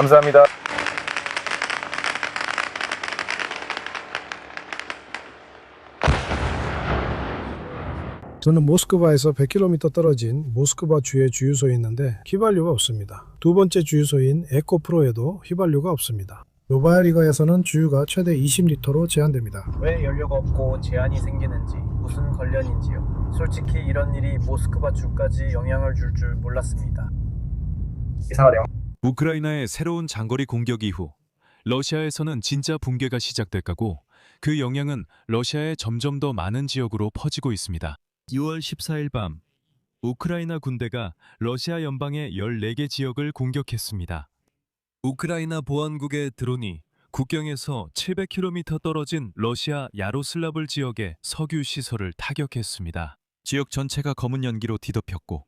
감사합니다. 저는 모스크바에서 100km 떨어진 모스크바 주의 주유소에 있는데 휘발유가 없습니다. 두 번째 주유소인 에코프로에도 휘발유가 없습니다. 노바야리가에서는 주유가 최대 20리터로 제한됩니다. 왜 연료가 없고 제한이 생기는지, 무슨 관련인지요. 솔직히 이런 일이 모스크바 주까지 영향을 줄 줄 몰랐습니다. 이상하네요. 우크라이나의 새로운 장거리 공격 이후 러시아에서는 진짜 붕괴가 시작될 거고 그 영향은 러시아의 점점 더 많은 지역으로 퍼지고 있습니다. 6월 14일 밤 우크라이나 군대가 러시아 연방의 14개 지역을 공격했습니다. 우크라이나 보안국의 드론이 국경에서 700km 떨어진 러시아 야로슬라블 지역의 석유 시설을 타격했습니다. 지역 전체가 검은 연기로 뒤덮였고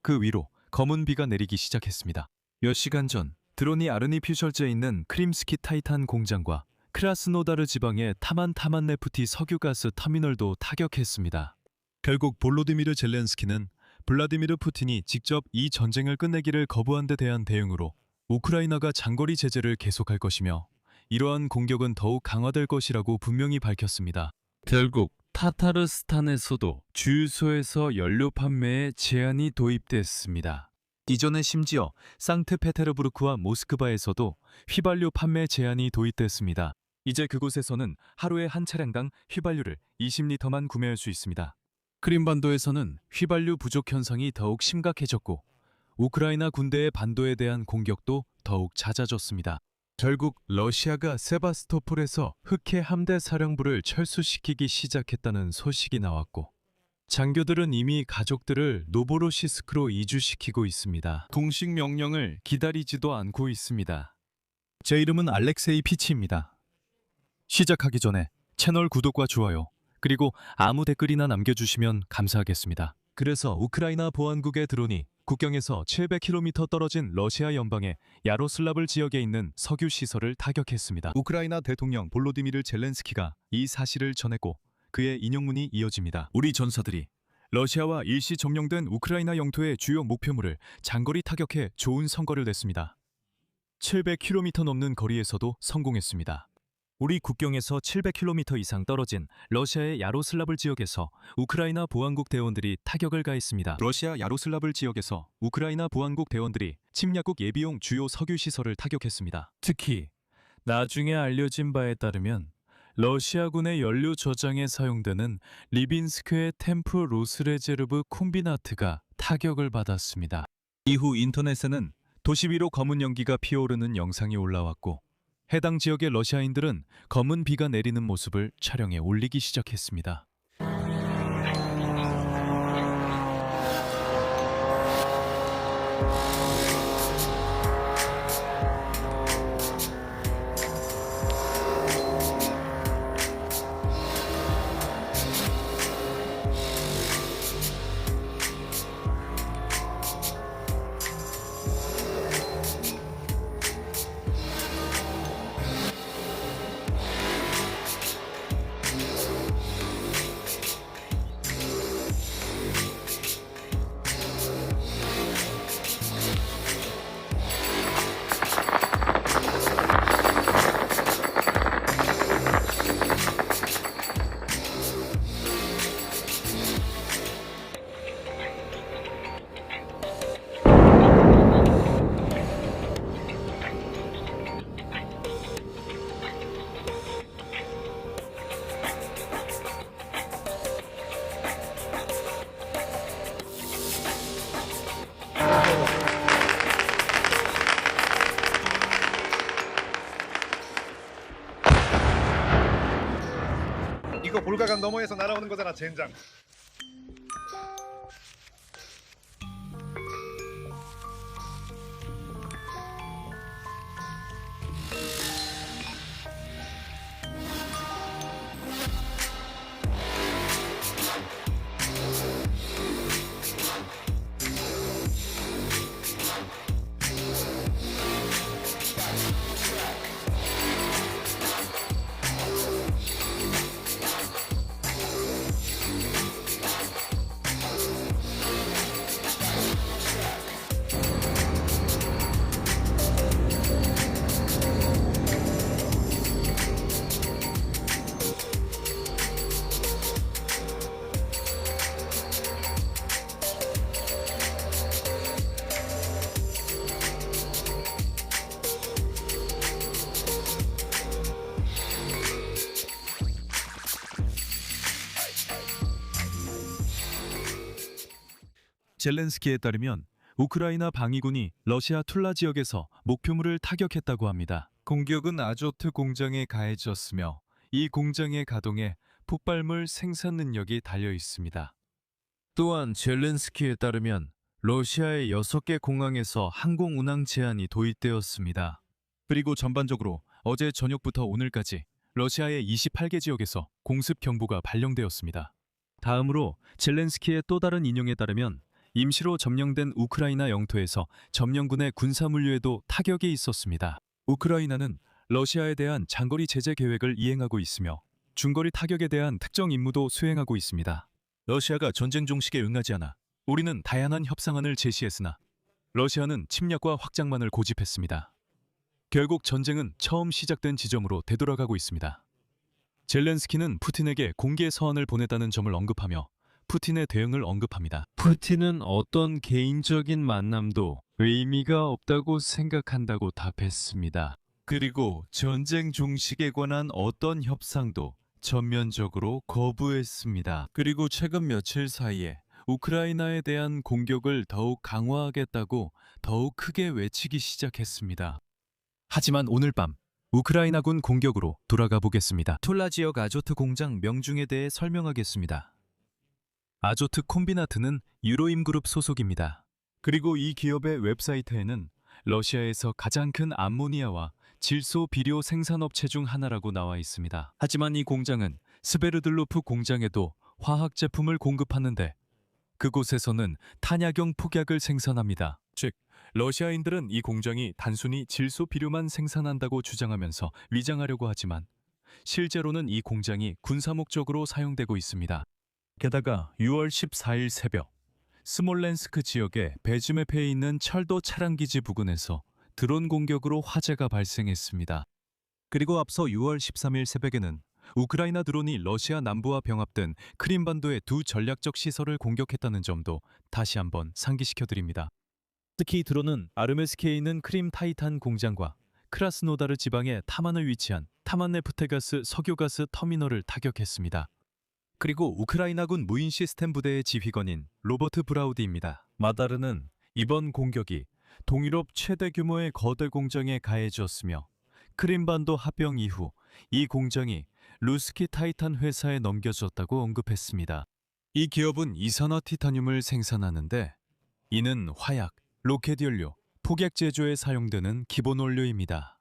그 위로 검은 비가 내리기 시작했습니다. 몇 시간 전 드론이 아르니 퓨셜즈에 있는 크림스키 타이탄 공장과 크라스노다르 지방의 타만네프티 석유가스 터미널도 타격했습니다. 결국 볼로디미르 젤렌스키는 블라디미르 푸틴이 직접 이 전쟁을 끝내기를 거부한 데 대한 대응으로 우크라이나가 장거리 제재를 계속할 것이며 이러한 공격은 더욱 강화될 것이라고 분명히 밝혔습니다. 결국 타타르스탄에서도 주유소에서 연료 판매에 제한이 도입됐습니다. 이전에 심지어 상트페테르부르크와 모스크바에서도 휘발유 판매 제한이 도입됐습니다. 이제 그곳에서는 하루에 한 차량당 휘발유를 20리터만 구매할 수 있습니다. 크림반도에서는 휘발유 부족 현상이 더욱 심각해졌고 우크라이나 군대의 반도에 대한 공격도 더욱 잦아졌습니다. 결국 러시아가 세바스토폴에서 흑해 함대 사령부를 철수시키기 시작했다는 소식이 나왔고 장교들은 이미 가족들을 노보로시스크로 이주시키고 있습니다. 공식 명령을 기다리지도 않고 있습니다. 제 이름은 알렉세이 피치입니다. 시작하기 전에 채널 구독과 좋아요 그리고 아무 댓글이나 남겨주시면 감사하겠습니다. 그래서 우크라이나 보안국의 드론이 국경에서 700km 떨어진 러시아 연방의 야로슬라블 지역에 있는 석유 시설을 타격했습니다. 우크라이나 대통령 볼로디미르 젤렌스키가 이 사실을 전했고 그의 인용문이 이어집니다. 우리 전사들이 러시아와 일시 점령된 우크라이나 영토의 주요 목표물을 장거리 타격해 좋은 성과를 냈습니다. 700km 넘는 거리에서도 성공했습니다. 우리 국경에서 700km 이상 떨어진 러시아의 야로슬라블 지역에서 우크라이나 보안국 대원들이 타격을 가했습니다. 러시아 야로슬라블 지역에서 우크라이나 보안국 대원들이 침략국 예비용 주요 석유 시설을 타격했습니다. 특히 나중에 알려진 바에 따르면 러시아군의 연료 저장에 사용되는 리빈스크의 템프 로스레제르브 콤비나트가 타격을 받았습니다. 이후 인터넷에는 도시 위로 검은 연기가 피어오르는 영상이 올라왔고 해당 지역의 러시아인들은 검은 비가 내리는 모습을 촬영해 올리기 시작했습니다. 이거 볼가강 너머에서 날아오는 거잖아, 젠장. 젤렌스키에 따르면 우크라이나 방위군이 러시아 툴라 지역에서 목표물을 타격했다고 합니다. 공격은 아조트 공장에 가해졌으며 이 공장의 가동에 폭발물 생산 능력이 달려 있습니다. 또한 젤렌스키에 따르면 러시아의 6개 공항에서 항공 운항 제한이 도입되었습니다. 그리고 전반적으로 어제 저녁부터 오늘까지 러시아의 28개 지역에서 공습 경보가 발령되었습니다. 다음으로 젤렌스키의 또 다른 인용에 따르면 임시로 점령된 우크라이나 영토에서 점령군의 군사물류에도 타격이 있었습니다. 우크라이나는 러시아에 대한 장거리 제재 계획을 이행하고 있으며 중거리 타격에 대한 특정 임무도 수행하고 있습니다. 러시아가 전쟁 종식에 응하지 않아 우리는 다양한 협상안을 제시했으나 러시아는 침략과 확장만을 고집했습니다. 결국 전쟁은 처음 시작된 지점으로 되돌아가고 있습니다. 젤렌스키는 푸틴에게 공개 서한을 보냈다는 점을 언급하며 푸틴의 대응을 언급합니다. 푸틴은 어떤 개인적인 만남도 의미가 없다고 생각한다고 답했습니다. 그리고 전쟁 종식에 관한 어떤 협상도 전면적으로 거부했습니다. 그리고 최근 며칠 사이에 우크라이나에 대한 공격을 더욱 강화하겠다고 더욱 크게 외치기 시작했습니다. 하지만 오늘 밤 우크라이나군 공격으로 돌아가 보겠습니다. 툴라 지역 아조트 공장 명중에 대해 설명하겠습니다. 아조트 콤비나트는 유로임그룹 소속입니다. 그리고 이 기업의 웹사이트에는 러시아에서 가장 큰 암모니아와 질소 비료 생산업체 중 하나라고 나와 있습니다. 하지만 이 공장은 스베르들로프 공장에도 화학 제품을 공급하는데 그곳에서는 탄약용 폭약을 생산합니다. 즉, 러시아인들은 이 공장이 단순히 질소 비료만 생산한다고 주장하면서 위장하려고 하지만 실제로는 이 공장이 군사 목적으로 사용되고 있습니다. 게다가 6월 14일 새벽 스몰렌스크 지역의 베즈메페에 있는 철도 차량기지 부근에서 드론 공격으로 화재가 발생했습니다. 그리고 앞서 6월 13일 새벽에는 우크라이나 드론이 러시아 남부와 병합된 크림반도의 두 전략적 시설을 공격했다는 점도 다시 한번 상기시켜드립니다. 특히 드론은 아르메스키에 있는 크림 타이탄 공장과 크라스노다르 지방의 타만을 위치한 타만네프테가스 석유가스 터미널을 타격했습니다. 그리고 우크라이나군 무인 시스템 부대의 지휘관인 로버트 브라우디입니다. 마다르는 이번 공격이 동유럽 최대 규모의 거대 공장에 가해졌으며 크림반도 합병 이후 이 공장이 루스키 타이탄 회사에 넘겨졌다고 언급했습니다. 이 기업은 이산화티타늄을 생산하는데 이는 화약, 로켓 연료, 폭약 제조에 사용되는 기본 원료입니다.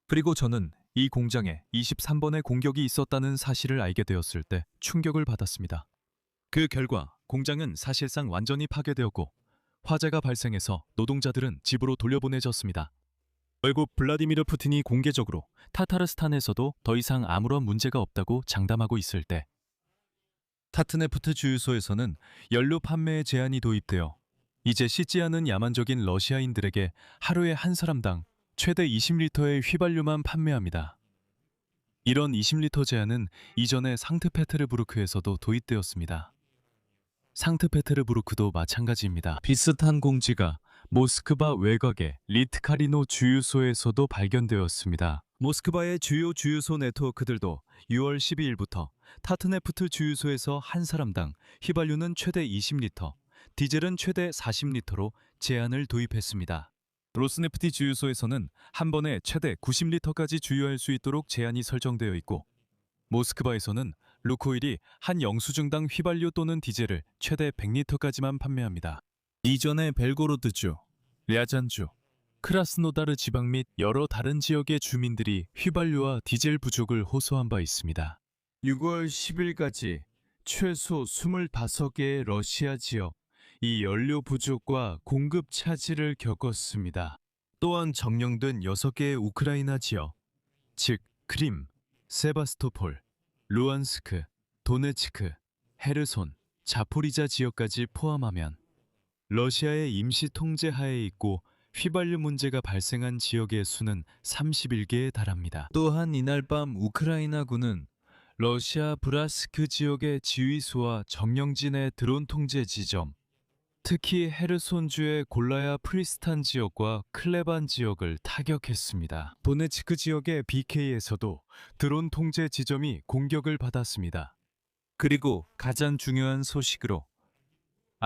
그리고 저는 이 공장에 23번의 공격이 있었다는 사실을 알게 되었을 때 충격을 받았습니다. 그 결과 공장은 사실상 완전히 파괴되었고 화재가 발생해서 노동자들은 집으로 돌려보내졌습니다. 결국 블라디미르 푸틴이 공개적으로 타타르스탄에서도 더 이상 아무런 문제가 없다고 장담하고 있을 때 타트네프트 주유소에서는 연료 판매에 제한이 도입되어 이제 씻지 않은 야만적인 러시아인들에게 하루에 한 사람당 최대 20리터의 휘발유만 판매합니다. 이런 20리터 제한은 이전에 상트페테르부르크에서도 도입되었습니다. 상트페테르부르크도 마찬가지입니다. 비슷한 공지가 모스크바 외곽의 리트카리노 주유소에서도 발견되었습니다. 모스크바의 주요 주유소 네트워크들도 6월 12일부터 타트네프트 주유소에서 한 사람당 휘발유는 최대 20리터, 디젤은 최대 40리터로 제한을 도입했습니다. 로스네프티 주유소에서는 한 번에 최대 90리터까지 주유할 수 있도록 제한이 설정되어 있고 모스크바에서는 루코일이 한 영수증당 휘발유 또는 디젤을 최대 100리터까지만 판매합니다. 이전에 벨고로드주, 랴잔주, 크라스노다르 지방 및 여러 다른 지역의 주민들이 휘발유와 디젤 부족을 호소한 바 있습니다. 6월 10일까지 최소 25개의 러시아 지역 이 연료 부족과 공급 차질을 겪었습니다. 또한 점령된 6개의 우크라이나 지역, 즉 크림, 세바스토폴, 루안스크, 도네츠크, 헤르손, 자포리자 지역까지 포함하면 러시아의 임시 통제 하에 있고 휘발유 문제가 발생한 지역의 수는 31개에 달합니다. 또한 이날 밤 우크라이나군은 러시아 브라스크 지역의 지휘소와 점령진의 드론 통제 지점, 특히 헤르손주의 골라야 프리스탄 지역과 클레반 지역을 타격했습니다. 도네츠크 지역의 BK에서도 드론 통제 지점이 공격을 받았습니다. 그리고 가장 중요한 소식으로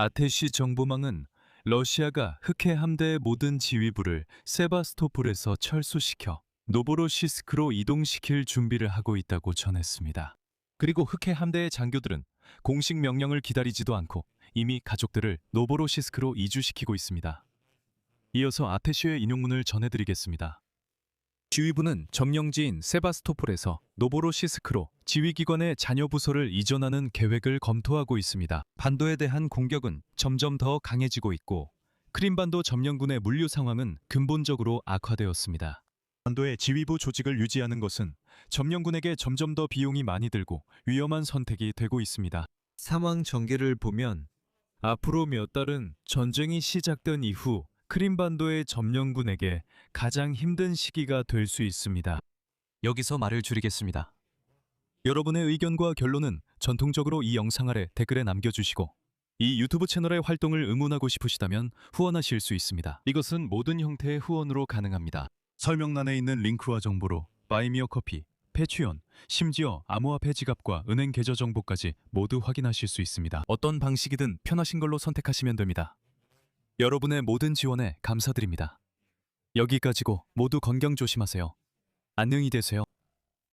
아테시 정보망은 러시아가 흑해 함대의 모든 지휘부를 세바스토폴에서 철수시켜 노보로시스크로 이동시킬 준비를 하고 있다고 전했습니다. 그리고 흑해 함대의 장교들은 공식 명령을 기다리지도 않고 이미 가족들을 노보로시스크로 이주시키고 있습니다. 이어서 아테시의 인용문을 전해드리겠습니다. 지휘부는 점령지인 세바스토폴에서 노보로시스크로 지휘기관의 자녀 부서를 이전하는 계획을 검토하고 있습니다. 반도에 대한 공격은 점점 더 강해지고 있고 크림반도 점령군의 물류 상황은 근본적으로 악화되었습니다. 반도의 지휘부 조직을 유지하는 것은 점령군에게 점점 더 비용이 많이 들고 위험한 선택이 되고 있습니다. 상황 전개를 보면 앞으로 몇 달은 전쟁이 시작된 이후 크림반도의 점령군에게 가장 힘든 시기가 될 수 있습니다. 여기서 말을 줄이겠습니다. 여러분의 의견과 결론은 전통적으로 이 영상 아래 댓글에 남겨주시고 이 유튜브 채널의 활동을 응원하고 싶으시다면 후원하실 수 있습니다. 이것은 모든 형태의 후원으로 가능합니다. 설명란에 있는 링크와 정보로 바이미어 커피, 패치온, 심지어 암호화폐 지갑과 은행 계좌 정보까지 모두 확인하실 수 있습니다. 어떤 방식이든 편하신 걸로 선택하시면 됩니다. 여러분의 모든 지원에 감사드립니다. 여기까지고 모두 건강 조심하세요. 안녕히 계세요.